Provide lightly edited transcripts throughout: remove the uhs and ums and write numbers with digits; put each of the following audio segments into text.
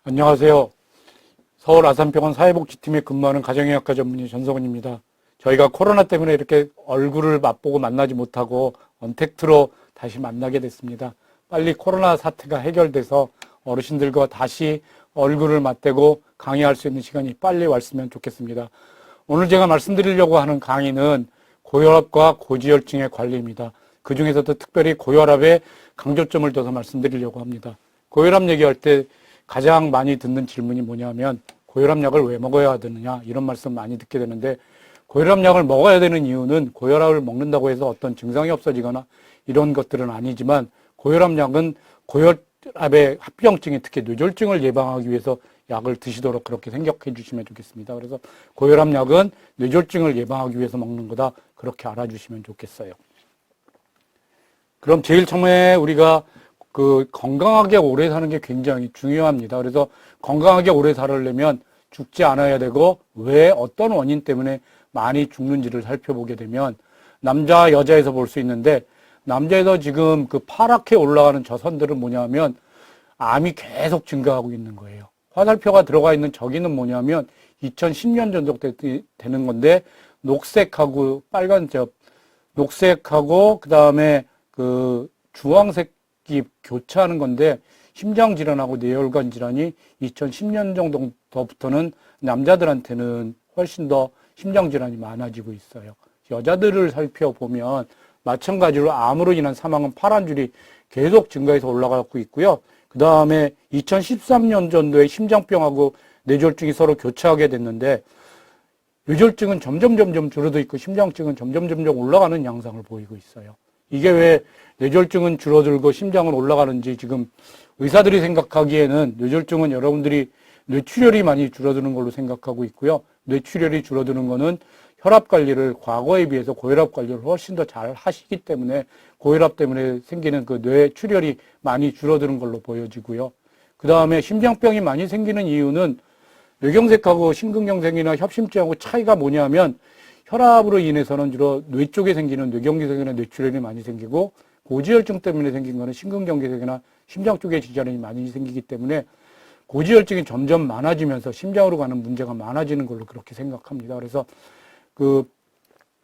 안녕하세요. 서울 아산병원 사회복지팀에 근무하는 가정의학과 전문의 전성훈입니다. 저희가 코로나 때문에 이렇게 얼굴을 맛보고 만나지 못하고 언택트로 다시 만나게 됐습니다. 빨리 코로나 사태가 해결돼서 어르신들과 다시 얼굴을 맞대고 강의할 수 있는 시간이 빨리 왔으면 좋겠습니다. 오늘 제가 말씀드리려고 하는 강의는 고혈압과 고지혈증의 관리입니다. 그 중에서도 특별히 고혈압에 강조점을 둬서 말씀드리려고 합니다. 고혈압 얘기할 때 가장 많이 듣는 질문이 뭐냐면 고혈압 약을 왜 먹어야 되느냐 이런 말씀 많이 듣게 되는데, 고혈압 약을 먹어야 되는 이유는 고혈압을 먹는다고 해서 어떤 증상이 없어지거나 이런 것들은 아니지만, 고혈압 약은 고혈압의 합병증에 특히 뇌졸중을 예방하기 위해서 약을 드시도록 그렇게 생각해 주시면 좋겠습니다. 그래서 고혈압 약은 뇌졸중을 예방하기 위해서 먹는 거다, 그렇게 알아주시면 좋겠어요. 그럼 제일 처음에 우리가 건강하게 오래 사는 게 굉장히 중요합니다. 그래서 건강하게 오래 살려면 죽지 않아야 되고, 왜 어떤 원인 때문에 많이 죽는지를 살펴보게 되면 남자 여자에서 볼 수 있는데, 남자에서 지금 파랗게 올라가는 저 선들은 뭐냐면 암이 계속 증가하고 있는 거예요. 화살표가 들어가 있는 저기는 뭐냐면 2010년 정도 되는 건데, 녹색하고 빨간 녹색하고 그 다음에 주황색이 교차하는 건데, 심장질환하고 뇌혈관 질환이 2010년 정도부터는 남자들한테는 훨씬 더 심장질환이 많아지고 있어요. 여자들을 살펴보면 마찬가지로 암으로 인한 사망은 파란 줄이 계속 증가해서 올라가고 있고요. 그 다음에 2013년 정도에 심장병하고 뇌졸중이 서로 교차하게 됐는데, 뇌졸중은 점점 줄어들고 있고 심장증은 점점 올라가는 양상을 보이고 있어요. 이게 왜 뇌졸중은 줄어들고 심장은 올라가는지, 지금 의사들이 생각하기에는 뇌졸중은 여러분들이 뇌출혈이 많이 줄어드는 걸로 생각하고 있고요. 뇌출혈이 줄어드는 거는 혈압 관리를 과거에 비해서 고혈압 관리를 훨씬 더 잘 하시기 때문에 고혈압 때문에 생기는 뇌출혈이 많이 줄어드는 걸로 보여지고요. 그 다음에 심장병이 많이 생기는 이유는 뇌경색하고 심근경색이나 협심증하고 차이가 뭐냐면, 혈압으로 인해서는 주로 뇌 쪽에 생기는 뇌경색이나 뇌출혈이 많이 생기고, 고지혈증 때문에 생긴 거는 심근경색이나 심장 쪽에 질환이 많이 생기기 때문에 고지혈증이 점점 많아지면서 심장으로 가는 문제가 많아지는 걸로 그렇게 생각합니다. 그래서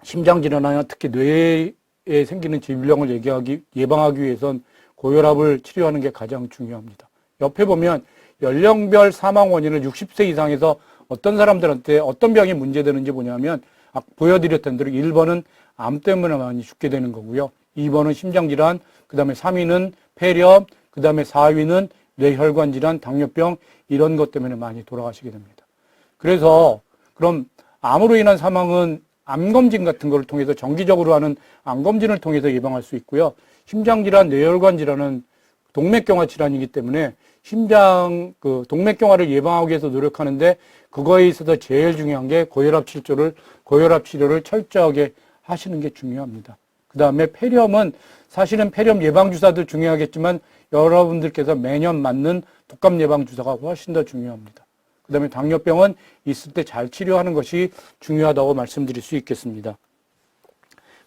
심장질환이나 특히 뇌에 생기는 질병을 예방하기 위해선 고혈압을 치료하는 게 가장 중요합니다. 옆에 보면 연령별 사망 원인을 60세 이상에서 어떤 사람들한테 어떤 병이 문제되는지 뭐냐면, 보여드렸던 대로 1번은 암 때문에 많이 죽게 되는 거고요. 2번은 심장질환, 그 다음에 3위는 폐렴, 그 다음에 4위는 뇌혈관 질환, 당뇨병, 이런 것 때문에 많이 돌아가시게 됩니다. 그래서 그럼 암으로 인한 사망은 암검진 같은 걸 통해서 정기적으로 하는 암검진을 통해서 예방할 수 있고요. 심장질환, 뇌혈관 질환은 동맥경화 질환이기 때문에 동맥경화를 예방하기 위해서 노력하는데, 그거에 있어서 제일 중요한 게 고혈압 치료를 철저하게 하시는 게 중요합니다. 그 다음에 폐렴은 사실은 폐렴 예방주사도 중요하겠지만, 여러분들께서 매년 맞는 독감 예방주사가 훨씬 더 중요합니다. 그 다음에 당뇨병은 있을 때 잘 치료하는 것이 중요하다고 말씀드릴 수 있겠습니다.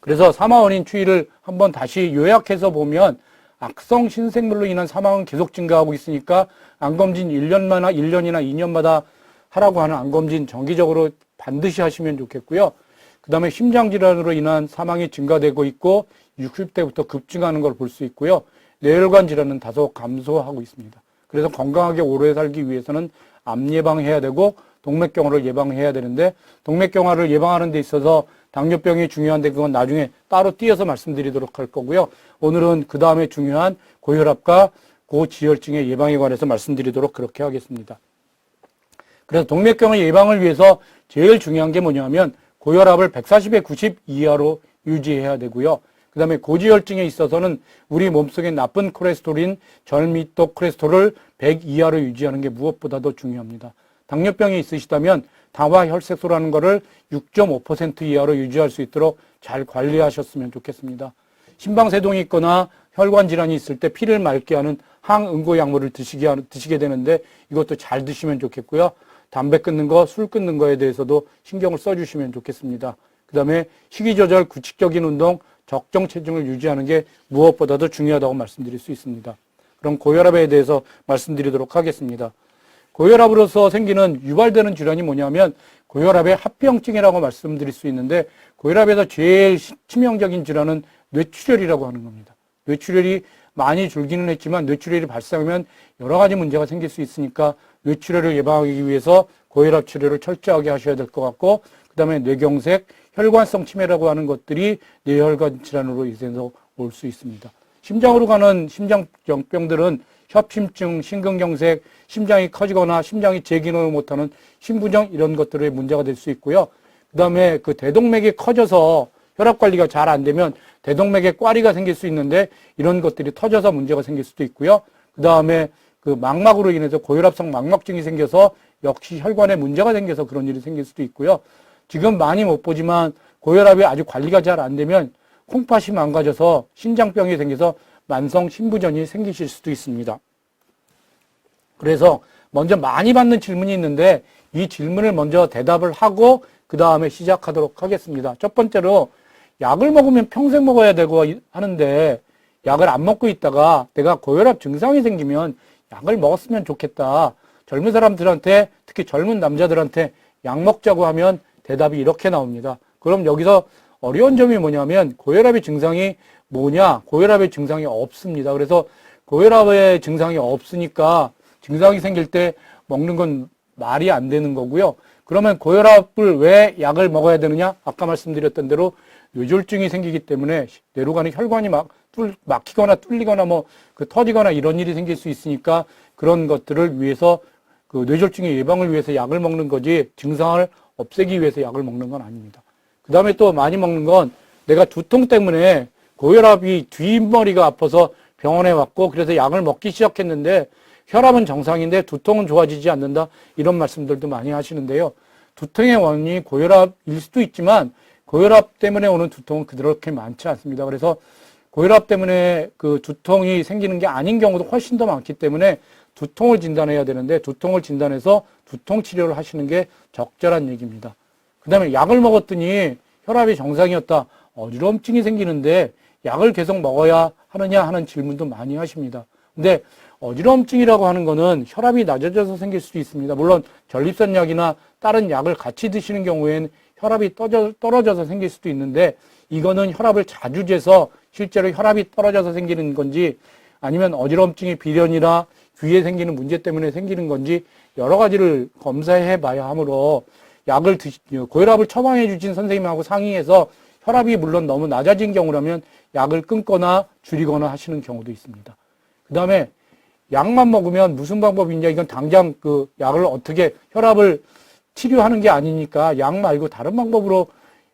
그래서 사망 원인 추이를 한번 다시 요약해서 보면, 악성 신생물로 인한 사망은 계속 증가하고 있으니까 암검진 1년이나 2년마다 하라고 하는 암검진 정기적으로 반드시 하시면 좋겠고요. 그 다음에 심장질환으로 인한 사망이 증가되고 있고 60대부터 급증하는 걸 볼 수 있고요. 뇌혈관 질환은 다소 감소하고 있습니다. 그래서 건강하게 오래 살기 위해서는 암 예방해야 되고 동맥경화를 예방해야 되는데, 동맥경화를 예방하는 데 있어서 당뇨병이 중요한데 그건 나중에 따로 띄어서 말씀드리도록 할 거고요. 오늘은 그 다음에 중요한 고혈압과 고지혈증의 예방에 관해서 말씀드리도록 그렇게 하겠습니다. 그래서 동맥경화 예방을 위해서 제일 중요한 게 뭐냐면, 고혈압을 140에 90 이하로 유지해야 되고요. 그 다음에 고지혈증에 있어서는 우리 몸속에 나쁜 콜레스테롤인 절미도 콜레스테롤을 100 이하로 유지하는 게 무엇보다도 중요합니다. 당뇨병이 있으시다면 당화혈색소라는 거를 6.5% 이하로 유지할 수 있도록 잘 관리하셨으면 좋겠습니다. 심방세동이 있거나 혈관 질환이 있을 때 피를 맑게 하는 항응고 약물을 드시게 되는데, 이것도 잘 드시면 좋겠고요. 담배 끊는 거, 술 끊는 거에 대해서도 신경을 써주시면 좋겠습니다. 그 다음에 식이 조절, 규칙적인 운동, 적정 체중을 유지하는 게 무엇보다도 중요하다고 말씀드릴 수 있습니다. 그럼 고혈압에 대해서 말씀드리도록 하겠습니다. 고혈압으로서 생기는 유발되는 질환이 뭐냐면 고혈압의 합병증이라고 말씀드릴 수 있는데 고혈압에서 제일 치명적인 질환은 뇌출혈이라고 하는 겁니다. 뇌출혈이 많이 줄기는 했지만 뇌출혈이 발생하면 여러 가지 문제가 생길 수 있으니까 뇌출혈을 예방하기 위해서 고혈압 치료를 철저하게 하셔야 될 것 같고 그 다음에 뇌경색, 혈관성 치매라고 하는 것들이 뇌혈관 질환으로 인해서 올 수 있습니다. 심장으로 가는 심장병들은 협심증, 심근경색, 심장이 커지거나 심장이 제기능을 못하는 심부정 이런 것들의 문제가 될 수 있고요. 그 다음에 그 대동맥이 커져서 혈압 관리가 잘 안 되면 대동맥에 꽈리가 생길 수 있는데 이런 것들이 터져서 문제가 생길 수도 있고요. 그 다음에 그 망막으로 인해서 고혈압성 망막증이 생겨서 역시 혈관에 문제가 생겨서 그런 일이 생길 수도 있고요. 지금 많이 못 보지만 고혈압이 아주 관리가 잘 안 되면 콩팥이 망가져서 신장병이 생겨서 만성 신부전이 생기실 수도 있습니다. 그래서 먼저 많이 받는 질문이 있는데 이 질문을 먼저 대답을 하고 그 다음에 시작하도록 하겠습니다. 첫 번째로 약을 먹으면 평생 먹어야 되고 하는데 약을 안 먹고 있다가 내가 고혈압 증상이 생기면 약을 먹었으면 좋겠다. 젊은 사람들한테 특히 젊은 남자들한테 약 먹자고 하면 대답이 이렇게 나옵니다. 그럼 여기서 어려운 점이 뭐냐면 고혈압의 증상이 뭐냐? 고혈압의 증상이 없습니다. 그래서 고혈압의 증상이 없으니까 증상이 생길 때 먹는 건 말이 안 되는 거고요. 그러면 고혈압을 왜 약을 먹어야 되느냐? 아까 말씀드렸던 대로 뇌졸중이 생기기 때문에 뇌로 가는 혈관이 막히거나 뚫리거나 터지거나 이런 일이 생길 수 있으니까 그런 것들을 위해서 그 뇌졸중의 예방을 위해서 약을 먹는 거지 증상을 없애기 위해서 약을 먹는 건 아닙니다. 그 다음에 또 많이 먹는 건 내가 두통 때문에 고혈압이 뒷머리가 아파서 병원에 왔고 그래서 약을 먹기 시작했는데 혈압은 정상인데 두통은 좋아지지 않는다 이런 말씀들도 많이 하시는데요. 두통의 원인이 고혈압일 수도 있지만 고혈압 때문에 오는 두통은 그렇게 많지 않습니다. 그래서 고혈압 때문에 그 두통이 생기는 게 아닌 경우도 훨씬 더 많기 때문에 두통을 진단해야 되는데 두통을 진단해서 두통 치료를 하시는 게 적절한 얘기입니다. 그 다음에 약을 먹었더니 혈압이 정상이었다. 어지럼증이 생기는데 약을 계속 먹어야 하느냐 하는 질문도 많이 하십니다. 근데 어지럼증이라고 하는 거는 혈압이 낮아져서 생길 수도 있습니다. 물론 전립선 약이나 다른 약을 같이 드시는 경우에는 혈압이 떨어져서 생길 수도 있는데 이거는 혈압을 자주 재서 실제로 혈압이 떨어져서 생기는 건지 아니면 어지럼증이 비련이나 귀에 생기는 문제 때문에 생기는 건지 여러 가지를 검사해 봐야 하므로 고혈압을 처방해 주신 선생님하고 상의해서 혈압이 물론 너무 낮아진 경우라면 약을 끊거나 줄이거나 하시는 경우도 있습니다. 그 다음에 약만 먹으면 무슨 방법이 있냐, 이건 당장 그 약을 어떻게 혈압을 치료하는 게 아니니까 약 말고 다른 방법으로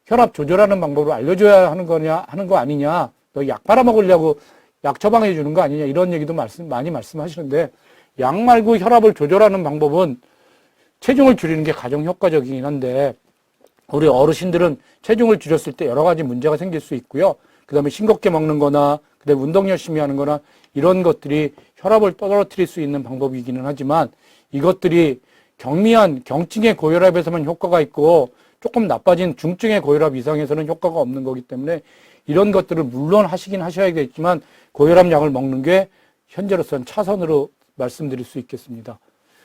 혈압 조절하는 방법으로 알려줘야 하는 거 아니냐, 너 약 팔아먹으려고 약 처방해 주는 거 아니냐, 이런 얘기도 많이 말씀하시는데 약 말고 혈압을 조절하는 방법은 체중을 줄이는 게 가장 효과적이긴 한데 우리 어르신들은 체중을 줄였을 때 여러 가지 문제가 생길 수 있고요. 그 다음에 싱겁게 먹는 거나 그다음에 운동 열심히 하는 거나 이런 것들이 혈압을 떨어뜨릴 수 있는 방법이기는 하지만 이것들이 경미한 경증의 고혈압에서만 효과가 있고 조금 나빠진 중증의 고혈압 이상에서는 효과가 없는 거기 때문에 이런 것들을 물론 하시긴 하셔야겠지만 고혈압 약을 먹는 게 현재로서는 차선으로 말씀드릴 수 있겠습니다.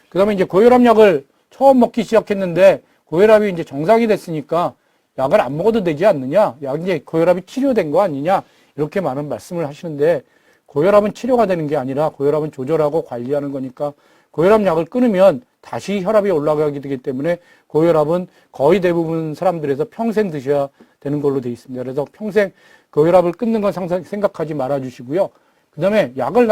그 다음에 이제 고혈압 약을 처음 먹기 시작했는데 고혈압이 이제 정상이 됐으니까 약을 안 먹어도 되지 않느냐? 이제 고혈압이 치료된 거 아니냐? 이렇게 많은 말씀을 하시는데 고혈압은 치료가 되는 게 아니라 고혈압은 조절하고 관리하는 거니까 고혈압 약을 끊으면 다시 혈압이 올라가게 되기 때문에 고혈압은 거의 대부분 사람들에서 평생 드셔야 되는 걸로 되어 있습니다. 그래서 평생 고혈압을 끊는 건 생각하지 말아 주시고요. 그 다음에 약을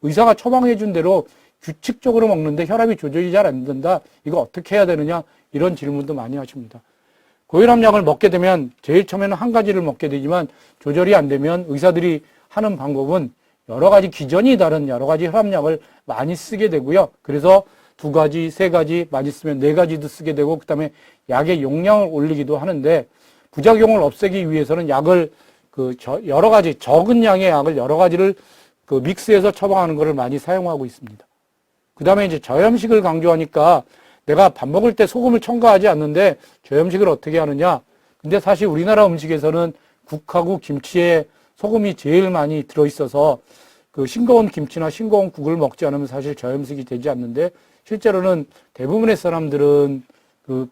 의사가 처방해 준 대로 규칙적으로 먹는데 혈압이 조절이 잘 안 된다. 이거 어떻게 해야 되느냐? 이런 질문도 많이 하십니다. 고혈압 약을 먹게 되면 제일 처음에는 한 가지를 먹게 되지만 조절이 안 되면 의사들이 하는 방법은 여러 가지 기전이 다른 여러 가지 혈압약을 많이 쓰게 되고요. 그래서 2가지, 3가지, 많이 쓰면 4가지도 쓰게 되고 그다음에 약의 용량을 올리기도 하는데 부작용을 없애기 위해서는 약을 여러 가지 적은 양의 약을 여러 가지를 믹스해서 처방하는 것을 많이 사용하고 있습니다. 그다음에 이제 저염식을 강조하니까 내가 밥 먹을 때 소금을 첨가하지 않는데 저염식을 어떻게 하느냐? 근데 사실 우리나라 음식에서는 국하고 김치에 소금이 제일 많이 들어있어서 그 싱거운 김치나 싱거운 국을 먹지 않으면 사실 저염식이 되지 않는데 실제로는 대부분의 사람들은 그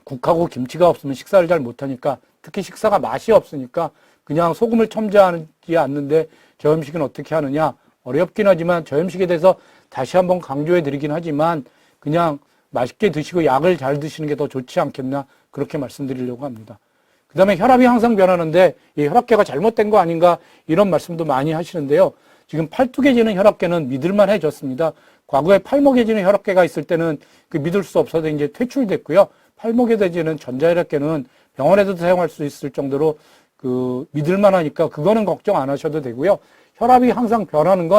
국하고 김치가 없으면 식사를 잘 못하니까, 특히 식사가 맛이 없으니까 그냥 소금을 첨가하지 않는데 저 음식은 어떻게 하느냐? 어렵긴 하지만 저 음식에 대해서 다시 한번 강조해 드리긴 하지만 그냥 맛있게 드시고 약을 잘 드시는 게 더 좋지 않겠나, 그렇게 말씀드리려고 합니다. 그 다음에 혈압이 항상 변하는데 이 혈압계가 잘못된 거 아닌가, 이런 말씀도 많이 하시는데요. 지금 팔뚝에 지는 혈압계는 믿을만 해졌습니다. 과거에 팔목에 지는 혈압계가 있을 때는 그 믿을 수 없어서 이제 퇴출됐고요. 팔목에 지는 전자혈압계는 병원에서도 사용할 수 있을 정도로 그 믿을만 하니까 그거는 걱정 안 하셔도 되고요. 혈압이 항상 변하는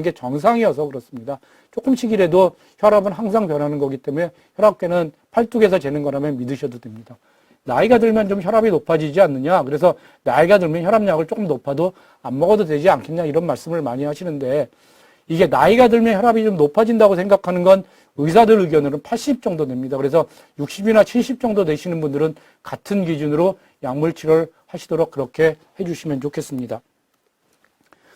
게 정상이어서 그렇습니다. 조금씩이라도 혈압은 항상 변하는 거기 때문에 혈압계는 팔뚝에서 재는 거라면 믿으셔도 됩니다. 나이가 들면 좀 혈압이 높아지지 않느냐, 그래서 나이가 들면 혈압약을 조금 높아도 안 먹어도 되지 않겠냐, 이런 말씀을 많이 하시는데, 이게 나이가 들면 혈압이 좀 높아진다고 생각하는 건 의사들 의견으로는 80 정도 됩니다. 그래서 60이나 70 정도 되시는 분들은 같은 기준으로 약물 치료를 하시도록 그렇게 해주시면 좋겠습니다.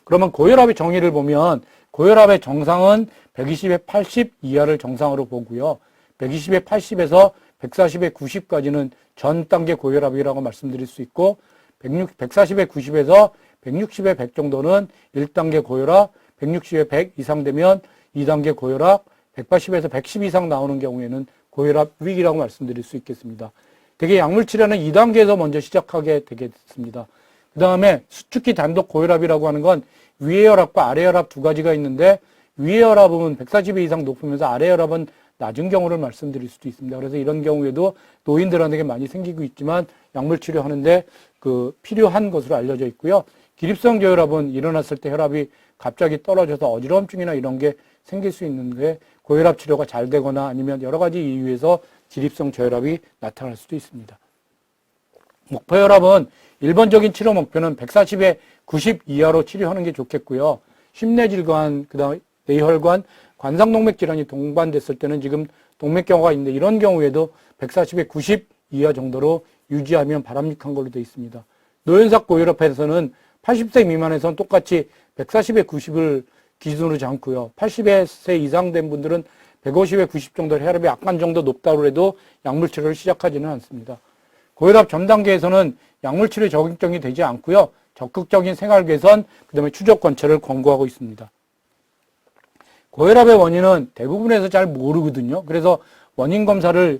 그러면 고혈압의 정의를 보면 고혈압의 정상은 120에 80 이하를 정상으로 보고요. 120에 80에서 140에 90까지는 전 단계 고혈압이라고 말씀드릴 수 있고, 140에 90에서 160에 100 정도는 1단계 고혈압, 160에 100 이상 되면 2단계 고혈압, 180에서 110 이상 나오는 경우에는 고혈압 위기라고 말씀드릴 수 있겠습니다. 대개 약물 치료는 2단계에서 먼저 시작하게 되겠습니다. 그 다음에 수축기 단독 고혈압이라고 하는 건 위의 혈압과 아래 혈압 두 가지가 있는데, 위의 혈압은 140에 이상 높으면서 아래 혈압은 낮은 경우를 말씀드릴 수도 있습니다. 그래서 이런 경우에도 노인들한테 많이 생기고 있지만 약물 치료하는데 그 필요한 것으로 알려져 있고요. 기립성 저혈압은 일어났을 때 혈압이 갑자기 떨어져서 어지러움증이나 이런 게 생길 수 있는데, 고혈압 치료가 잘 되거나 아니면 여러 가지 이유에서 기립성 저혈압이 나타날 수도 있습니다. 목표혈압은 일반적인 치료 목표는 140에 90 이하로 치료하는 게 좋겠고요. 심내질환, 그다음에 뇌혈관, 관상동맥 질환이 동반됐을 때는 지금 동맥경화가 있는데, 이런 경우에도 140에 90 이하 정도로 유지하면 바람직한 걸로 되어 있습니다. 노현삭 고혈압에서는 80세 미만에서는 똑같이 140에 90을 기준으로 잡고요. 80세 이상 된 분들은 150에 90 정도 혈압이 약간 정도 높다고 해도 약물 치료를 시작하지는 않습니다. 고혈압 전 단계에서는 약물 치료에 적용이 되지 않고요. 적극적인 생활 개선, 그다음에 추적 관찰을 권고하고 있습니다. 고혈압의 원인은 대부분에서 잘 모르거든요. 그래서 원인 검사를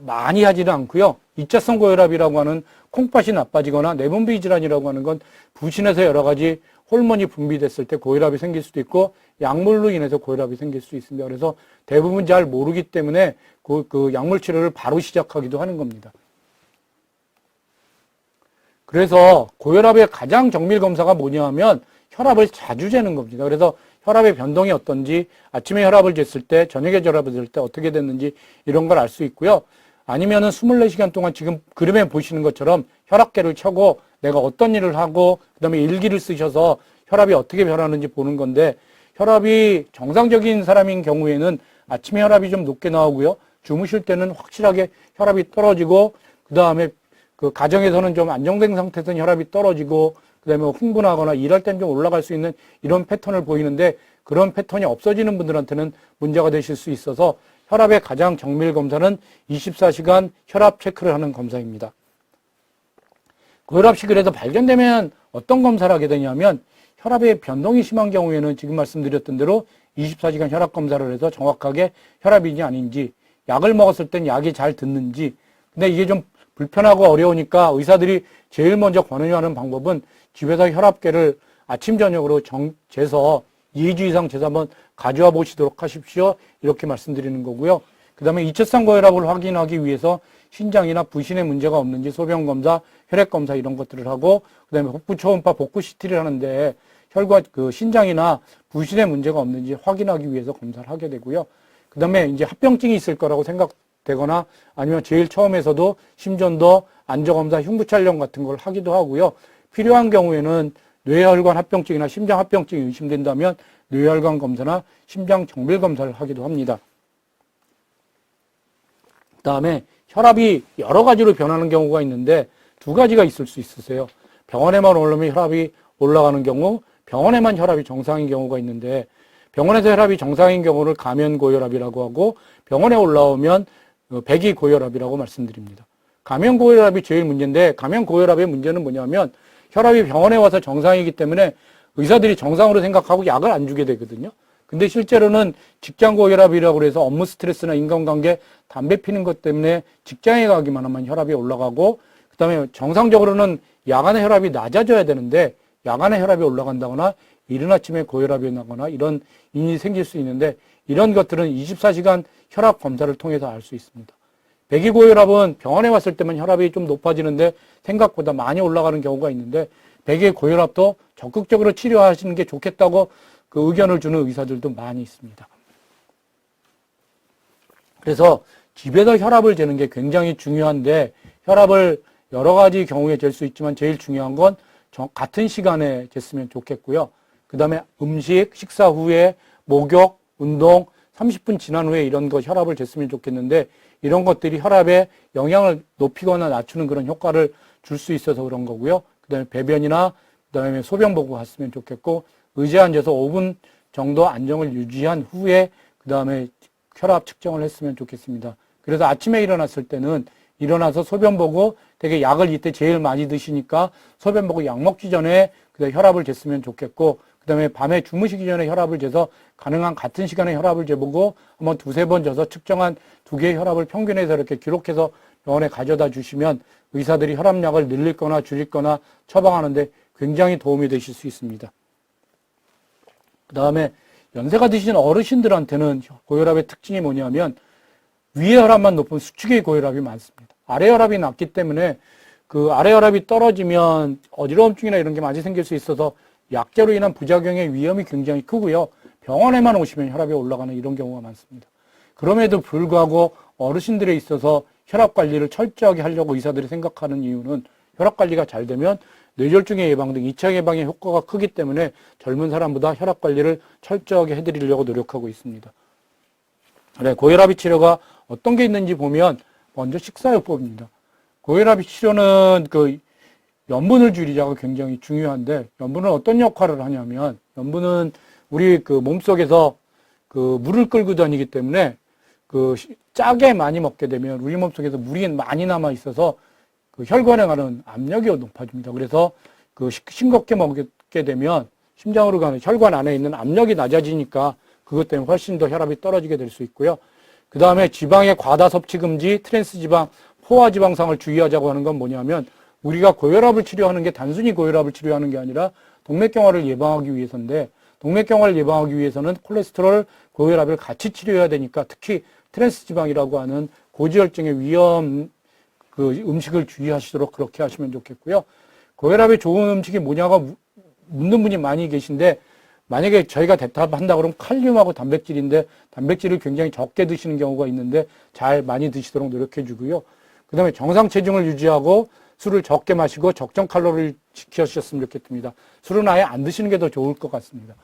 많이 하지는 않고요. 2차성 고혈압이라고 하는 콩팥이 나빠지거나 내분비 질환이라고 하는 건 부신에서 여러 가지 호르몬이 분비됐을 때 고혈압이 생길 수도 있고, 약물로 인해서 고혈압이 생길 수 있습니다. 그래서 대부분 잘 모르기 때문에 그 약물 치료를 바로 시작하기도 하는 겁니다. 그래서 고혈압의 가장 정밀 검사가 뭐냐 하면 혈압을 자주 재는 겁니다. 그래서 혈압의 변동이 어떤지, 아침에 혈압을 쟀을 때, 저녁에 혈압을 쟀을 때 어떻게 됐는지 이런 걸 알 수 있고요. 아니면은 24시간 동안 지금 그림에 보시는 것처럼 혈압계를 켜고 내가 어떤 일을 하고 그다음에 일기를 쓰셔서 혈압이 어떻게 변하는지 보는 건데, 혈압이 정상적인 사람인 경우에는 아침에 혈압이 좀 높게 나오고요. 주무실 때는 확실하게 혈압이 떨어지고, 그다음에 그 가정에서는 좀 안정된 상태에서는 혈압이 떨어지고, 그다음에 흥분하거나 일할 땐 좀 올라갈 수 있는 이런 패턴을 보이는데, 그런 패턴이 없어지는 분들한테는 문제가 되실 수 있어서 혈압의 가장 정밀 검사는 24시간 혈압 체크를 하는 검사입니다. 고혈압이 그래서 발견되면 어떤 검사를 하게 되냐면, 혈압의 변동이 심한 경우에는 지금 말씀드렸던 대로 24시간 혈압 검사를 해서 정확하게 혈압인지 아닌지, 약을 먹었을 땐 약이 잘 듣는지. 근데 이게 좀 불편하고 어려우니까 의사들이 제일 먼저 권유하는 방법은 집에서 혈압계를 아침 저녁으로 재서 2주 이상 재서 한번 가져와 보시도록 하십시오. 이렇게 말씀드리는 거고요. 그 다음에 2차성 고혈압을 확인하기 위해서 신장이나 부신에 문제가 없는지 소변검사, 혈액검사 이런 것들을 하고, 그 다음에 복부 초음파 복부 CT를 하는데 혈관, 신장이나 부신에 문제가 없는지 확인하기 위해서 검사를 하게 되고요. 그 다음에 이제 합병증이 있을 거라고 생각되거나 아니면 제일 처음에서도 심전도, 안저검사, 흉부 촬영 같은 걸 하기도 하고요. 필요한 경우에는 뇌혈관 합병증이나 심장 합병증이 의심된다면 뇌혈관 검사나 심장 정밀 검사를 하기도 합니다. 그 다음에 혈압이 여러 가지로 변하는 경우가 있는데 두 가지가 있을 수 있으세요. 병원에만 오르면 혈압이 올라가는 경우, 병원에만 혈압이 정상인 경우가 있는데, 병원에서 혈압이 정상인 경우를 가면고혈압이라고 하고 병원에 올라오면 배기고혈압이라고 말씀드립니다. 가면고혈압이 제일 문제인데 가면고혈압의 문제는 뭐냐면 혈압이 병원에 와서 정상이기 때문에 의사들이 정상으로 생각하고 약을 안 주게 되거든요. 근데 실제로는 직장고혈압이라고 해서 업무 스트레스나 인간관계, 담배 피는 것 때문에 직장에 가기만 하면 혈압이 올라가고 그다음에 정상적으로는 야간에 혈압이 낮아져야 되는데 야간에 혈압이 올라간다거나 이른 아침에 고혈압이 나거나 이런 일이 생길 수 있는데 이런 것들은 24시간 혈압 검사를 통해서 알 수 있습니다. 배기고혈압은 병원에 왔을 때만 혈압이 좀 높아지는데 생각보다 많이 올라가는 경우가 있는데 배기고혈압도 적극적으로 치료하시는 게 좋겠다고 그 의견을 주는 의사들도 많이 있습니다. 그래서 집에서 혈압을 재는 게 굉장히 중요한데 혈압을 여러 가지 경우에 잴 수 있지만 제일 중요한 건 같은 시간에 쟀으면 좋겠고요. 그 다음에 음식, 식사 후에 목욕, 운동, 30분 지난 후에 이런 거 혈압을 쟀으면 좋겠는데 이런 것들이 혈압에 영향을 높이거나 낮추는 그런 효과를 줄 수 있어서 그런 거고요. 그 다음에 배변이나 그 다음에 소변 보고 갔으면 좋겠고 의자에 앉아서 5분 정도 안정을 유지한 후에 그 다음에 혈압 측정을 했으면 좋겠습니다. 그래서 아침에 일어났을 때는 일어나서 소변 보고 되게 약을 이때 제일 많이 드시니까 소변 보고 약 먹기 전에 그다음에 혈압을 쟀으면 좋겠고 그다음에 밤에 주무시기 전에 혈압을 재서 가능한 같은 시간에 혈압을 재보고 한번 두세 번 재서 측정한 두 개의 혈압을 평균해서 이렇게 기록해서 병원에 가져다 주시면 의사들이 혈압약을 늘리거나 줄이거나 처방하는데 굉장히 도움이 되실 수 있습니다. 그 다음에 연세가 드신 어르신들한테는 고혈압의 특징이 뭐냐면 위의 혈압만 높은 수축의 고혈압이 많습니다. 아래 혈압이 낮기 때문에 그 아래 혈압이 떨어지면 어지러움증이나 이런 게 많이 생길 수 있어서 약제로 인한 부작용의 위험이 굉장히 크고요. 병원에만 오시면 혈압이 올라가는 이런 경우가 많습니다. 그럼에도 불구하고 어르신들에 있어서 혈압 관리를 철저하게 하려고 의사들이 생각하는 이유는 혈압 관리가 잘 되면 뇌졸중의 예방 등 2차 예방의 효과가 크기 때문에 젊은 사람보다 혈압 관리를 철저하게 해드리려고 노력하고 있습니다. 네, 고혈압 치료가 어떤 게 있는지 보면 먼저 식사요법입니다. 고혈압 치료는 그 염분을 줄이자가 굉장히 중요한데 염분은 어떤 역할을 하냐면 염분은 우리 그 몸속에서 그 물을 끌고 다니기 때문에 그 짜게 많이 먹게 되면 우리 몸속에서 물이 많이 남아 있어서 그 혈관에 가는 압력이 높아집니다. 그래서 그 싱겁게 먹게 되면 심장으로 가는 혈관 안에 있는 압력이 낮아지니까 그것 때문에 훨씬 더 혈압이 떨어지게 될 수 있고요. 그 다음에 지방의 과다 섭취 금지, 트랜스 지방, 포화 지방상을 주의하자고 하는 건 뭐냐면 우리가 고혈압을 치료하는 게 단순히 고혈압을 치료하는 게 아니라 동맥경화를 예방하기 위해서인데 동맥경화를 예방하기 위해서는 콜레스테롤, 고혈압을 같이 치료해야 되니까 특히 트랜스 지방이라고 하는 고지혈증의 위험 그 음식을 주의하시도록 그렇게 하시면 좋겠고요. 고혈압에 좋은 음식이 뭐냐고 묻는 분이 많이 계신데 만약에 저희가 대답한다 그러면 칼륨하고 단백질인데 단백질을 굉장히 적게 드시는 경우가 있는데 잘 많이 드시도록 노력해 주고요. 그 다음에 정상 체중을 유지하고 술을 적게 마시고 적정 칼로리를 지키셨으면 좋겠습니다. 술은 아예 안 드시는 게 더 좋을 것 같습니다.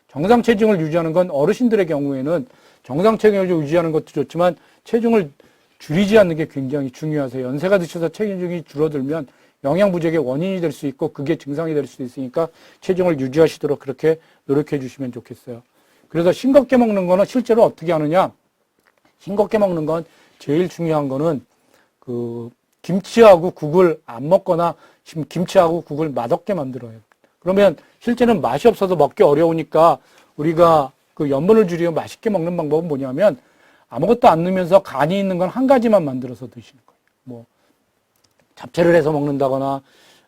정상 체중을 유지하는 건 어르신들의 경우에는 정상 체중을 유지하는 것도 좋지만 체중을 줄이지 않는 게 굉장히 중요하세요. 연세가 드셔서 체중이 줄어들면 영양 부족의 원인이 될 수 있고 그게 증상이 될 수 있으니까 체중을 유지하시도록 그렇게 노력해 주시면 좋겠어요. 그래서 싱겁게 먹는 거는 실제로 어떻게 하느냐? 싱겁게 먹는 건 제일 중요한 거는 그 김치하고 국을 안 먹거나 김치하고 국을 맛없게 만들어요. 그러면 실제는 맛이 없어서 먹기 어려우니까 우리가 그 염분을 줄이고 맛있게 먹는 방법은 뭐냐면 아무것도 안 넣으면서 간이 있는 건 한 가지만 만들어서 드시는 거예요. 뭐 잡채를 해서 먹는다거나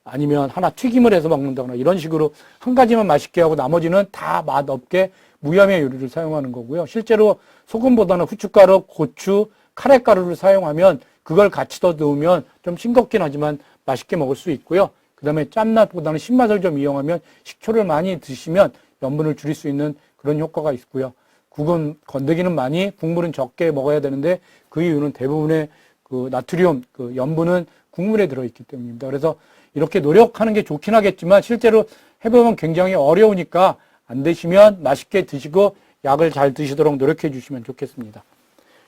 아니면 하나 튀김을 해서 먹는다거나 이런 식으로 한 가지만 맛있게 하고 나머지는 다 맛없게 무염의 요리를 사용하는 거고요. 실제로 소금보다는 후춧가루, 고추, 카레가루를 사용하면 그걸 같이 더 넣으면 좀 싱겁긴 하지만 맛있게 먹을 수 있고요. 그 다음에 짠맛보다는 신맛을 좀 이용하면 식초를 많이 드시면 염분을 줄일 수 있는 그런 효과가 있고요. 국은 건더기는 많이, 국물은 적게 먹어야 되는데 그 이유는 대부분의 그 나트륨, 그 염분은 국물에 들어있기 때문입니다. 그래서 이렇게 노력하는 게 좋긴 하겠지만 실제로 해보면 굉장히 어려우니까 안 되시면 맛있게 드시고 약을 잘 드시도록 노력해 주시면 좋겠습니다.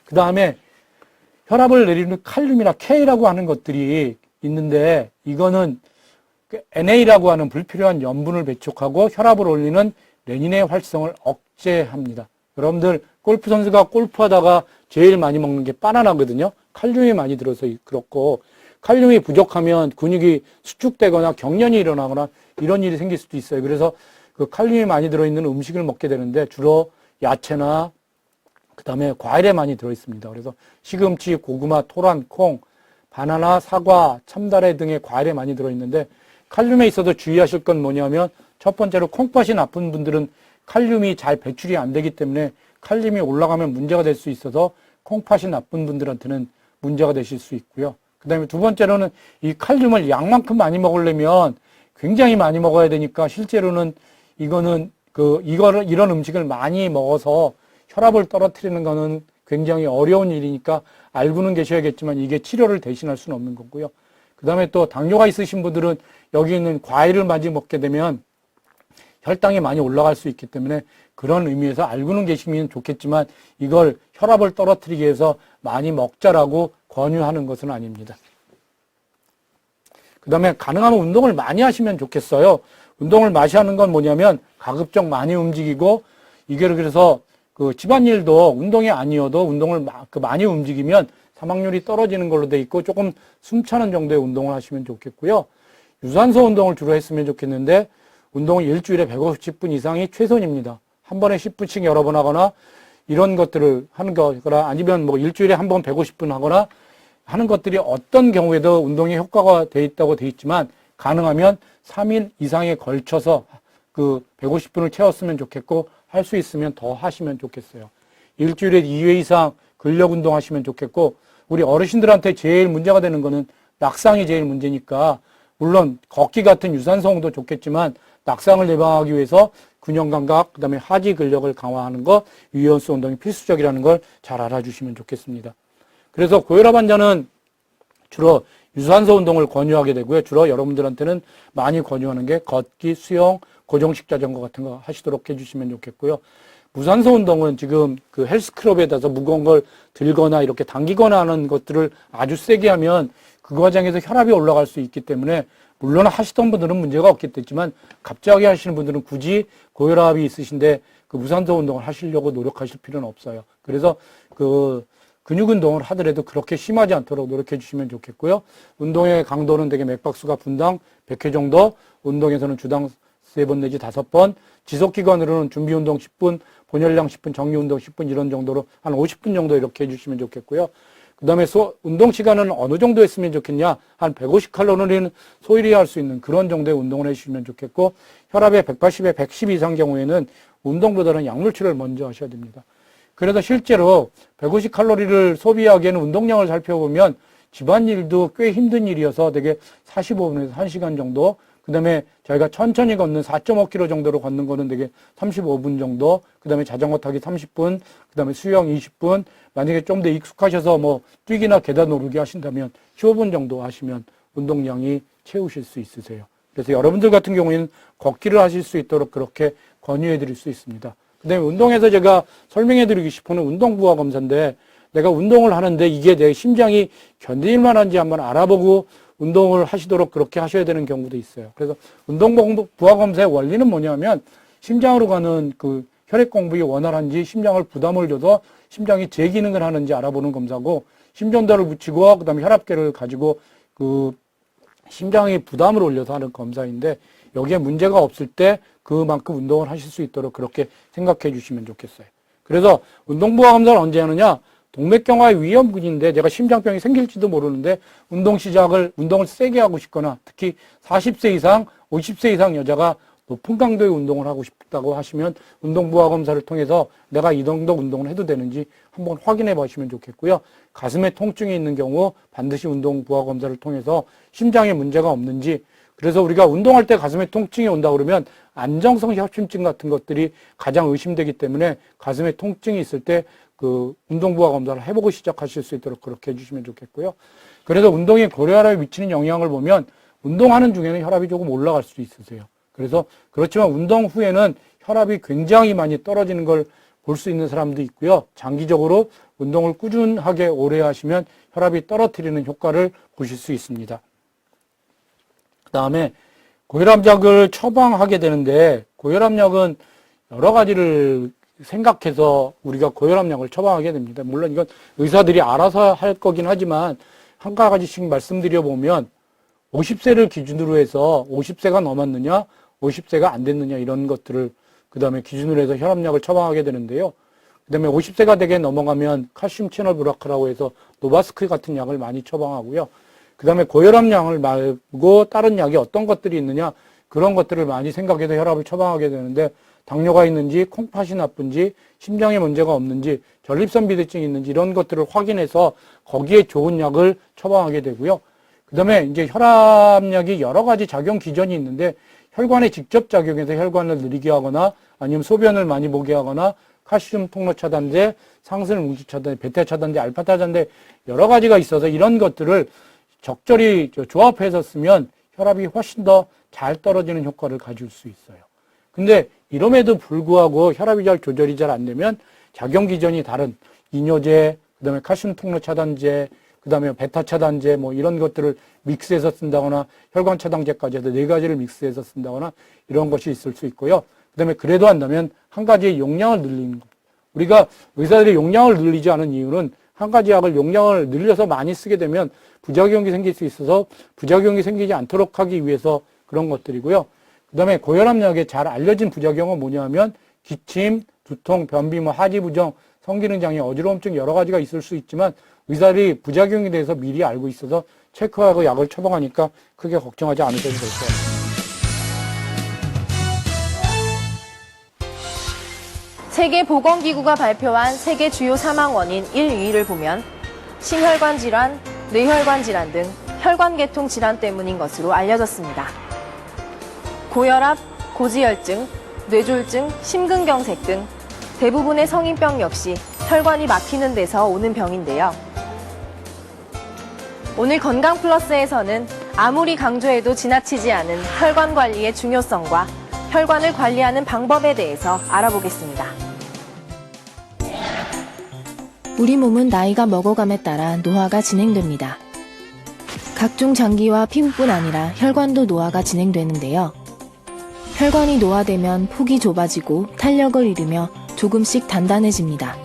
그 다음에 혈압을 내리는 칼륨이나 K라고 하는 것들이 있는데 이거는 NA라고 하는 불필요한 염분을 배촉하고 혈압을 올리는 레닌의 활성을 억제합니다. 여러분들 골프 선수가 골프하다가 제일 많이 먹는 게 바나나거든요. 칼륨이 많이 들어서 그렇고, 칼륨이 부족하면 근육이 수축되거나 경련이 일어나거나 이런 일이 생길 수도 있어요. 그래서 그 칼륨이 많이 들어있는 음식을 먹게 되는데 주로 야채나 그 다음에 과일에 많이 들어있습니다. 그래서 시금치, 고구마, 토란, 콩, 바나나, 사과, 참다래 등의 과일에 많이 들어있는데 칼륨에 있어서 주의하실 건 뭐냐면 첫 번째로 콩팥이 나쁜 분들은 칼륨이 잘 배출이 안 되기 때문에 칼륨이 올라가면 문제가 될 수 있어서 콩팥이 나쁜 분들한테는 문제가 되실 수 있고요. 그 다음에 두 번째로는 이 칼륨을 양만큼 많이 먹으려면 굉장히 많이 먹어야 되니까 실제로는 이런 음식을 많이 먹어서 혈압을 떨어뜨리는 거는 굉장히 어려운 일이니까 알고는 계셔야겠지만 이게 치료를 대신할 수는 없는 거고요. 그 다음에 또 당뇨가 있으신 분들은 여기 있는 과일을 많이 먹게 되면 혈당이 많이 올라갈 수 있기 때문에 그런 의미에서 알고는 계시면 좋겠지만 이걸 혈압을 떨어뜨리기 위해서 많이 먹자라고 권유하는 것은 아닙니다. 그 다음에 가능하면 운동을 많이 하시면 좋겠어요. 운동을 많이 하는 건 뭐냐면 가급적 많이 움직이고 이게 그래서 그 집안일도 운동이 아니어도 운동을 많이 움직이면 사망률이 떨어지는 걸로 돼 있고 조금 숨차는 정도의 운동을 하시면 좋겠고요. 유산소 운동을 주로 했으면 좋겠는데 운동은 일주일에 150분 이상이 최선입니다. 한 번에 10분씩 여러 번 하거나 이런 것들을 하는 거거나 아니면 뭐 일주일에 한 번 150분 하거나 하는 것들이 어떤 경우에도 운동에 효과가 돼 있다고 돼 있지만 가능하면 3일 이상에 걸쳐서 그 150분을 채웠으면 좋겠고 할 수 있으면 더 하시면 좋겠어요. 일주일에 2회 이상 근력 운동 하시면 좋겠고 우리 어르신들한테 제일 문제가 되는 거는 낙상이 제일 문제니까 물론 걷기 같은 유산소 운동도 좋겠지만 낙상을 예방하기 위해서 균형 감각, 그 다음에 하지 근력을 강화하는 것, 유연성 운동이 필수적이라는 걸 잘 알아주시면 좋겠습니다. 그래서 고혈압 환자는 주로 유산소 운동을 권유하게 되고요. 주로 여러분들한테는 많이 권유하는 게 걷기, 수영, 고정식 자전거 같은 거 하시도록 해주시면 좋겠고요. 무산소 운동은 지금 그 헬스클럽에다가 무거운 걸 들거나 이렇게 당기거나 하는 것들을 아주 세게 하면 그 과정에서 혈압이 올라갈 수 있기 때문에 물론 하시던 분들은 문제가 없겠지만 갑자기 하시는 분들은 굳이 고혈압이 있으신데 그 무산소 운동을 하시려고 노력하실 필요는 없어요. 그래서 그 근육 운동을 하더라도 그렇게 심하지 않도록 노력해 주시면 좋겠고요. 운동의 강도는 되게 맥박수가 분당 100회 정도, 운동에서는 주당 3번 내지 5번, 지속기간으로는 준비운동 10분, 본혈량 10분, 정리운동 10분 이런 정도로 한 50분 정도 이렇게 해주시면 좋겠고요. 그 다음에 운동 시간은 어느 정도 했으면 좋겠냐? 한 150칼로리는 소일이 할 수 있는 그런 정도의 운동을 해주시면 좋겠고 혈압의 180에 110 이상 경우에는 운동보다는 약물 치료를 먼저 하셔야 됩니다. 그래서 실제로 150칼로리를 소비하기에는 운동량을 살펴보면 집안일도 꽤 힘든 일이어서 되게 45분에서 1시간 정도 그 다음에 저희가 천천히 걷는 4.5km 정도로 걷는 거는 되게 35분 정도, 그 다음에 자전거 타기 30분, 그 다음에 수영 20분, 만약에 좀 더 익숙하셔서 뭐 뛰기나 계단 오르기 하신다면 15분 정도 하시면 운동량이 채우실 수 있으세요. 그래서 여러분들 같은 경우에는 걷기를 하실 수 있도록 그렇게 권유해 드릴 수 있습니다. 그 다음에 운동에서 제가 설명해 드리고 싶은 운동 부하 검사인데 내가 운동을 하는데 이게 내 심장이 견딜 만한지 한번 알아보고 운동을 하시도록 그렇게 하셔야 되는 경우도 있어요. 그래서 운동 부하 검사의 원리는 뭐냐면 심장으로 가는 그 혈액 공급이 원활한지 심장을 부담을 줘서 심장이 제 기능을 하는지 알아보는 검사고 심전도를 붙이고 그다음에 혈압계를 가지고 그 심장의 부담을 올려서 하는 검사인데 여기에 문제가 없을 때 그만큼 운동을 하실 수 있도록 그렇게 생각해 주시면 좋겠어요. 그래서 운동 부하 검사를 언제 하느냐? 동맥경화의 위험군인데 내가 심장병이 생길지도 모르는데 운동을 세게 하고 싶거나 특히 40세 이상, 50세 이상 여자가 높은 강도의 운동을 하고 싶다고 하시면 운동 부하 검사를 통해서 내가 이 정도 운동을 해도 되는지 한번 확인해 보시면 좋겠고요. 가슴에 통증이 있는 경우 반드시 운동 부하 검사를 통해서 심장에 문제가 없는지 그래서 우리가 운동할 때 가슴에 통증이 온다 그러면 안정성 협심증 같은 것들이 가장 의심되기 때문에 가슴에 통증이 있을 때 그 운동 부하 검사를 해보고 시작하실 수 있도록 그렇게 해주시면 좋겠고요. 그래서 운동이 고혈압에 미치는 영향을 보면 운동하는 중에는 혈압이 조금 올라갈 수도 있으세요. 그래서 그렇지만 운동 후에는 혈압이 굉장히 많이 떨어지는 걸 볼 수 있는 사람도 있고요. 장기적으로 운동을 꾸준하게 오래 하시면 혈압이 떨어뜨리는 효과를 보실 수 있습니다. 그 다음에 고혈압약을 처방하게 되는데 고혈압약은 여러 가지를 생각해서 우리가 고혈압약을 처방하게 됩니다. 물론 이건 의사들이 알아서 할 거긴 하지만 한 가지씩 말씀드려 보면 50세를 기준으로 해서 50세가 넘었느냐, 50세가 안 됐느냐 이런 것들을 그 다음에 기준으로 해서 혈압약을 처방하게 되는데요. 그 다음에 50세가 되게 넘어가면 칼슘 채널 브라카라고 해서 노바스크 같은 약을 많이 처방하고요. 그 다음에 고혈압약을 말고 다른 약이 어떤 것들이 있느냐 그런 것들을 많이 생각해서 혈압을 처방하게 되는데 당뇨가 있는지 콩팥이 나쁜지 심장에 문제가 없는지 전립선 비대증이 있는지 이런 것들을 확인해서 거기에 좋은 약을 처방하게 되고요. 그 다음에 이제 혈압약이 여러 가지 작용 기전이 있는데 혈관에 직접 작용해서 혈관을 느리게 하거나 아니면 소변을 많이 보게 하거나 칼슘 통로 차단제, 상승 뭉치 차단제, 베타 차단제, 알파 차단제 여러 가지가 있어서 이런 것들을 적절히 조합해서 쓰면 혈압이 훨씬 더 잘 떨어지는 효과를 가질 수 있어요. 근데 이럼에도 불구하고 혈압이 잘 조절이 잘 안 되면 작용 기전이 다른 이뇨제, 그다음에 칼슘 통로 차단제, 그다음에 베타 차단제 뭐 이런 것들을 믹스해서 쓴다거나 혈관 차단제까지 해서 4가지를 믹스해서 쓴다거나 이런 것이 있을 수 있고요. 그다음에 그래도 한다면 한 가지의 용량을 늘리는 겁니다. 우리가 의사들이 용량을 늘리지 않은 이유는 한 가지 약을 용량을 늘려서 많이 쓰게 되면 부작용이 생길 수 있어서 부작용이 생기지 않도록 하기 위해서 그런 것들이고요. 그 다음에 고혈압약에 잘 알려진 부작용은 뭐냐면 기침, 두통, 변비, 하지부정, 성기능장애, 어지러움증 여러 가지가 있을 수 있지만 의사들이 부작용에 대해서 미리 알고 있어서 체크하고 약을 처방하니까 크게 걱정하지 않으셔도 될 것 같습니다. 세계보건기구가 발표한 세계 주요 사망 원인 1, 2위를 보면 심혈관 질환, 뇌혈관 질환 등 혈관계통 질환 때문인 것으로 알려졌습니다. 고혈압, 고지혈증, 뇌졸중, 심근경색 등 대부분의 성인병 역시 혈관이 막히는 데서 오는 병인데요. 오늘 건강플러스에서는 아무리 강조해도 지나치지 않은 혈관 관리의 중요성과 혈관을 관리하는 방법에 대해서 알아보겠습니다. 우리 몸은 나이가 먹어감에 따라 노화가 진행됩니다. 각종 장기와 피부뿐 아니라 혈관도 노화가 진행되는데요. 혈관이 노화되면 폭이 좁아지고 탄력을 잃으며 조금씩 단단해집니다.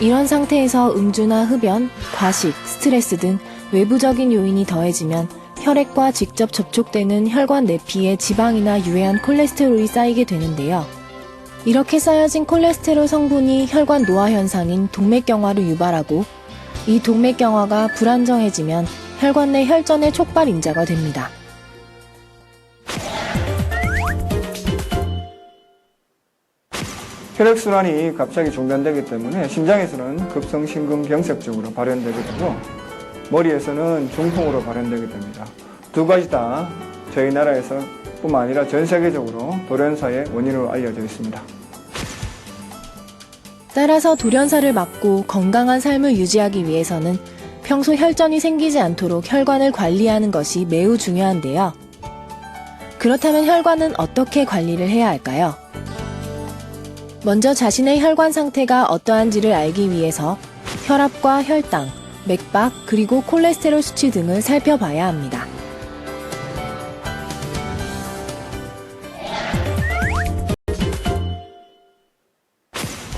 이런 상태에서 음주나 흡연, 과식, 스트레스 등 외부적인 요인이 더해지면 혈액과 직접 접촉되는 혈관 내피에 지방이나 유해한 콜레스테롤이 쌓이게 되는데요. 이렇게 쌓여진 콜레스테롤 성분이 혈관 노화 현상인 동맥경화를 유발하고 이 동맥경화가 불안정해지면 혈관 내 혈전의 촉발 인자가 됩니다. 혈액순환이 갑자기 중단되기 때문에 심장에서는 급성심근경색 쪽으로 발현되게 되고 머리에서는 중풍으로 발현되게 됩니다. 두 가지 다 저희 나라에서 뿐만 아니라 전 세계적으로 돌연사의 원인으로 알려져 있습니다. 따라서 돌연사를 막고 건강한 삶을 유지하기 위해서는 평소 혈전이 생기지 않도록 혈관을 관리하는 것이 매우 중요한데요. 그렇다면 혈관은 어떻게 관리를 해야 할까요? 먼저 자신의 혈관 상태가 어떠한지를 알기 위해서 혈압과 혈당, 맥박, 그리고 콜레스테롤 수치 등을 살펴봐야 합니다.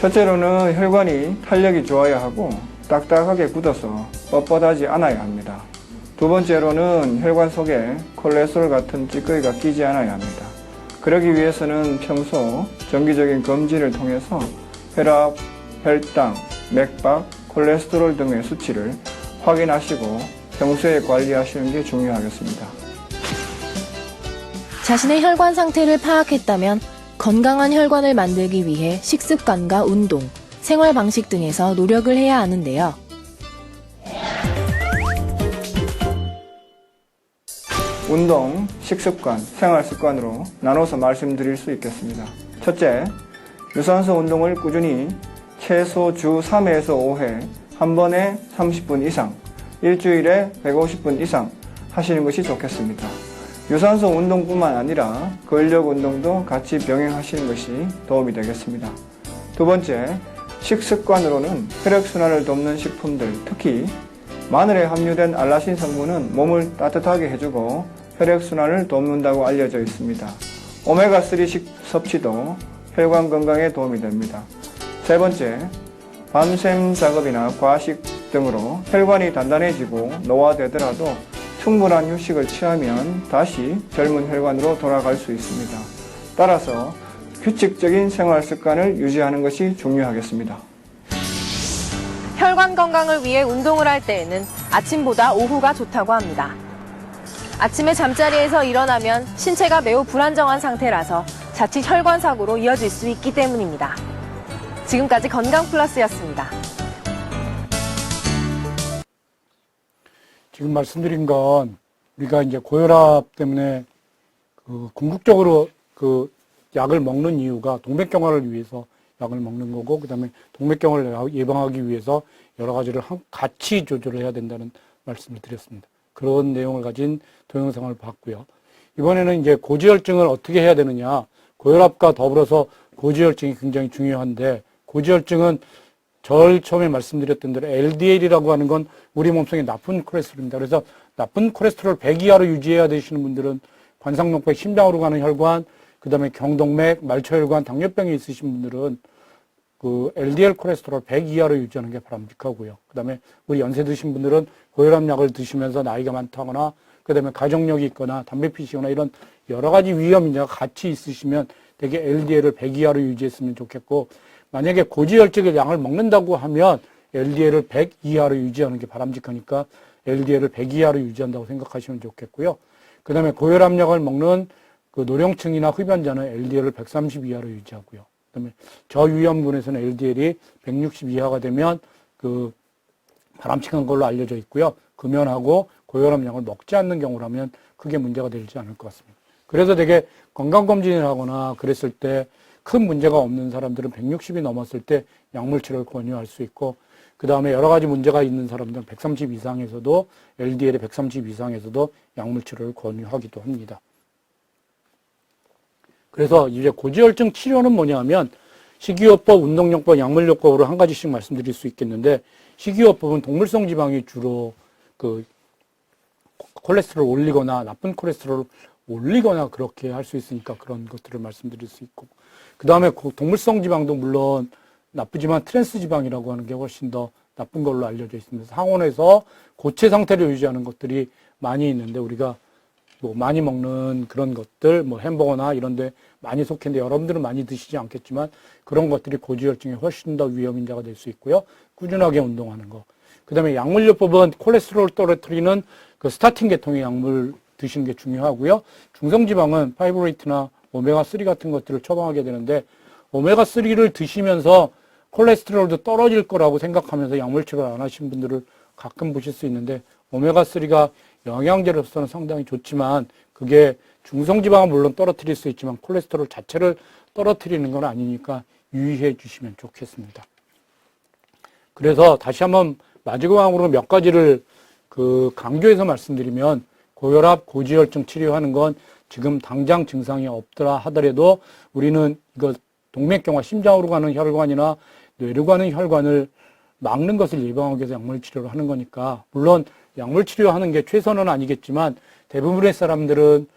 첫째로는 혈관이 탄력이 좋아야 하고 딱딱하게 굳어서 뻣뻣하지 않아야 합니다. 두 번째로는 혈관 속에 콜레스테롤 같은 찌꺼기가 끼지 않아야 합니다. 그러기 위해서는 평소 정기적인 검진을 통해서 혈압, 혈당, 맥박, 콜레스테롤 등의 수치를 확인하시고 평소에 관리하시는 게 중요하겠습니다. 자신의 혈관 상태를 파악했다면 건강한 혈관을 만들기 위해 식습관과 운동, 생활 방식 등에서 노력을 해야 하는데요. 운동, 식습관, 생활습관으로 나눠서 말씀드릴 수 있겠습니다. 첫째, 유산소 운동을 꾸준히 최소 주 3회에서 5회, 한 번에 30분 이상, 일주일에 150분 이상 하시는 것이 좋겠습니다. 유산소 운동뿐만 아니라 근력 운동도 같이 병행하시는 것이 도움이 되겠습니다. 두 번째, 식습관으로는 혈액순환을 돕는 식품들, 특히 마늘에 함유된 알라신 성분은 몸을 따뜻하게 해주고 혈액순환을 돕는다고 알려져 있습니다. 오메가3 섭취도 혈관 건강에 도움이 됩니다. 세 번째, 밤샘 작업이나 과식 등으로 혈관이 단단해지고 노화되더라도 충분한 휴식을 취하면 다시 젊은 혈관으로 돌아갈 수 있습니다. 따라서 규칙적인 생활 습관을 유지하는 것이 중요하겠습니다. 혈관 건강을 위해 운동을 할 때에는 아침보다 오후가 좋다고 합니다. 아침에 잠자리에서 일어나면 신체가 매우 불안정한 상태라서 자칫 혈관 사고로 이어질 수 있기 때문입니다. 지금까지 건강플러스였습니다. 지금 말씀드린 건 우리가 이제 고혈압 때문에 궁극적으로 약을 먹는 이유가 동맥경화를 위해서 약을 먹는 거고, 그 다음에 동맥경화를 예방하기 위해서 여러 가지를 같이 조절을 해야 된다는 말씀을 드렸습니다. 그런 내용을 가진 동영상을 봤고요. 이번에는 이제 고지혈증을 어떻게 해야 되느냐. 고혈압과 더불어서 고지혈증이 굉장히 중요한데, 고지혈증은 처음에 말씀드렸던 대로 LDL이라고 하는 건 우리 몸속에 나쁜 콜레스테롤입니다. 그래서 나쁜 콜레스테롤 100 이하로 유지해야 되시는 분들은 관상용백, 심장으로 가는 혈관, 그 다음에 경동맥, 말초혈관, 당뇨병이 있으신 분들은 LDL 콜레스테롤 100 이하로 유지하는 게 바람직하고요. 그 다음에 우리 연세 드신 분들은 고혈압약을 드시면서 나이가 많다거나, 그 다음에 가족력이 있거나, 담배 피시거나 이런 여러 가지 위험 인자가 같이 있으시면 되게 LDL을 100 이하로 유지했으면 좋겠고, 만약에 고지혈증의 양을 먹는다고 하면 LDL을 100 이하로 유지하는 게 바람직하니까 LDL을 100 이하로 유지한다고 생각하시면 좋겠고요. 그 다음에 고혈압약을 먹는 노령층이나 흡연자는 LDL을 130 이하로 유지하고요. 그 다음에 저위험군에서는 LDL이 160 이하가 되면 바람직한 걸로 알려져 있고요. 금연하고 고혈압약을 먹지 않는 경우라면 크게 문제가 되지 않을 것 같습니다. 그래서 되게 건강검진을 하거나 그랬을 때 큰 문제가 없는 사람들은 160이 넘었을 때 약물 치료를 권유할 수 있고, 그 다음에 여러 가지 문제가 있는 사람들은 130 이상에서도, LDL이 130 이상에서도 약물 치료를 권유하기도 합니다. 그래서 이제 고지혈증 치료는 뭐냐면 식이요법, 운동요법, 약물요법으로 한 가지씩 말씀드릴 수 있겠는데, 식이요법은 동물성 지방이 주로 콜레스테롤을 올리거나 나쁜 콜레스테롤을 올리거나 그렇게 할 수 있으니까 그런 것들을 말씀드릴 수 있고, 그 다음에 동물성 지방도 물론 나쁘지만 트랜스 지방이라고 하는 게 훨씬 더 나쁜 걸로 알려져 있습니다. 상온에서 고체 상태를 유지하는 것들이 많이 있는데, 우리가 많이 먹는 그런 것들, 햄버거나 이런 데 많이 속했는데 여러분들은 많이 드시지 않겠지만 그런 것들이 고지혈증에 훨씬 더 위험인자가 될 수 있고요. 꾸준하게 운동하는 거. 그 다음에 약물요법은 콜레스테롤 떨어뜨리는 스타틴 계통의 약물 드시는 게 중요하고요. 중성지방은 파이브레이트나 오메가3 같은 것들을 처방하게 되는데, 오메가3를 드시면서 콜레스테롤도 떨어질 거라고 생각하면서 약물 치료를 안 하신 분들을 가끔 보실 수 있는데, 오메가3가 영양제로서는 상당히 좋지만 그게 중성지방은 물론 떨어뜨릴 수 있지만 콜레스테롤 자체를 떨어뜨리는 건 아니니까 유의해 주시면 좋겠습니다. 그래서 다시 한번 마지막으로 몇 가지를 강조해서 말씀드리면, 고혈압, 고지혈증 치료하는 건 지금 당장 증상이 없더라 하더라도 우리는 이거 동맥경화, 심장으로 가는 혈관이나 뇌로 가는 혈관을 막는 것을 예방하기 위해서 약물 치료를 하는 거니까, 물론 약물 치료하는 게 최선은 아니겠지만 대부분의 사람들은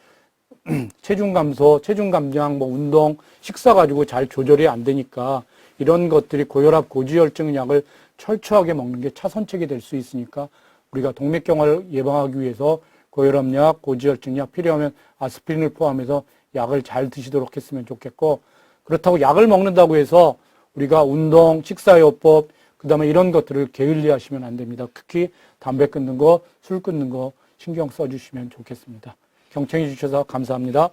체중 감소, 체중 감량, 운동, 식사 가지고 잘 조절이 안 되니까 이런 것들이 고혈압, 고지혈증 약을 철저하게 먹는 게 차선책이 될 수 있으니까 우리가 동맥경화를 예방하기 위해서 고혈압약, 고지혈증약 필요하면 아스피린을 포함해서 약을 잘 드시도록 했으면 좋겠고, 그렇다고 약을 먹는다고 해서 우리가 운동, 식사요법, 그 다음에 이런 것들을 게을리하시면 안 됩니다. 특히 담배 끊는 거, 술 끊는 거 신경 써주시면 좋겠습니다. 경청해 주셔서 감사합니다.